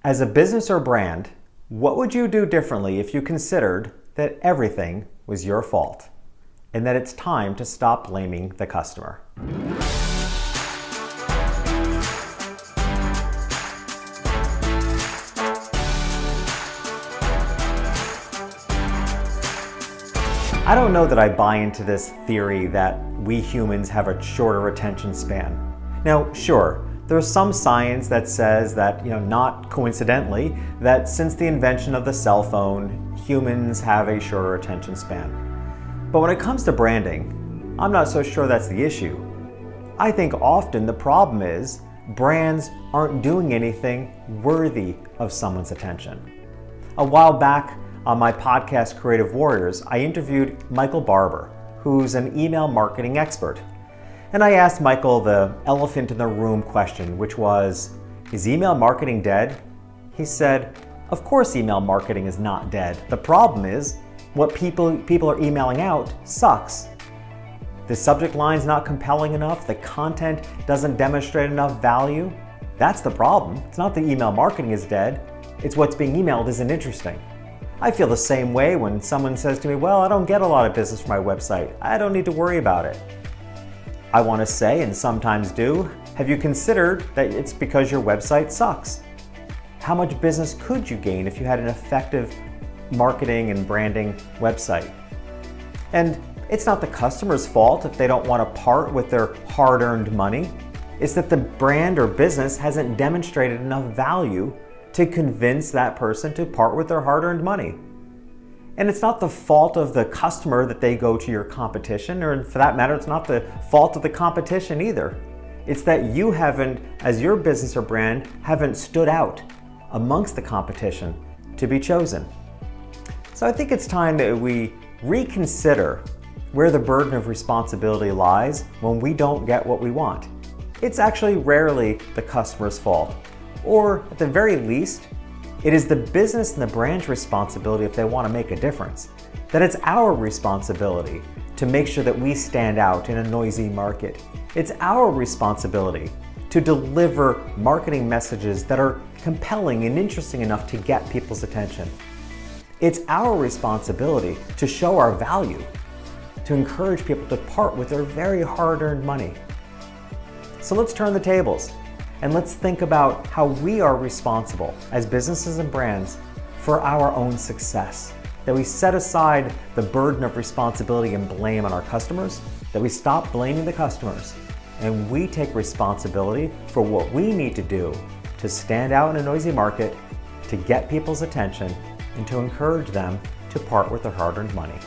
As a business or brand, what would you do differently if you considered that everything was your fault and that it's time to stop blaming the customer? I don't know that I buy into this theory that we humans have a shorter attention span. Now, sure, there's some science that says that, not coincidentally, that since the invention of the cell phone, humans have a shorter attention span. But when it comes to branding, I'm not so sure that's the issue. I think often the problem is brands aren't doing anything worthy of someone's attention. A while back on my podcast, Creative Warriors, I interviewed Michael Barber, who's an email marketing expert. And I asked Michael the elephant in the room question, which was, is email marketing dead? He said, of course email marketing is not dead. The problem is, what people are emailing out sucks. The subject line's not compelling enough, the content doesn't demonstrate enough value. That's the problem. It's not that email marketing is dead, it's what's being emailed isn't interesting. I feel the same way when someone says to me, well, I don't get a lot of business from my website. I don't need to worry about it. I want to say, and sometimes do, have you considered that it's because your website sucks? How much business could you gain if you had an effective marketing and branding website? And it's not the customer's fault if they don't want to part with their hard-earned money. It's that the brand or business hasn't demonstrated enough value to convince that person to part with their hard-earned money. And it's not the fault of the customer that they go to your competition, or for that matter, it's not the fault of the competition either. It's that you haven't, as your business or brand, haven't stood out amongst the competition to be chosen. So I think it's time that we reconsider where the burden of responsibility lies when we don't get what we want. It's actually rarely the customer's fault, or at the very least, it is the business and the brand's responsibility if they want to make a difference. That it's our responsibility to make sure that we stand out in a noisy market. It's our responsibility to deliver marketing messages that are compelling and interesting enough to get people's attention. It's our responsibility to show our value, to encourage people to part with their very hard-earned money. So let's turn the tables. And let's think about how we are responsible as businesses and brands for our own success. That we set aside the burden of responsibility and blame on our customers, that we stop blaming the customers, and we take responsibility for what we need to do to stand out in a noisy market, to get people's attention, and to encourage them to part with their hard-earned money.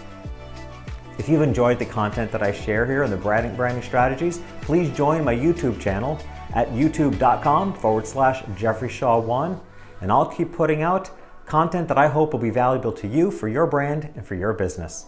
If you've enjoyed the content that I share here in the branding strategies, please join my YouTube channel at youtube.com/JeffreyShaw1, and I'll keep putting out content that I hope will be valuable to you for your brand and for your business.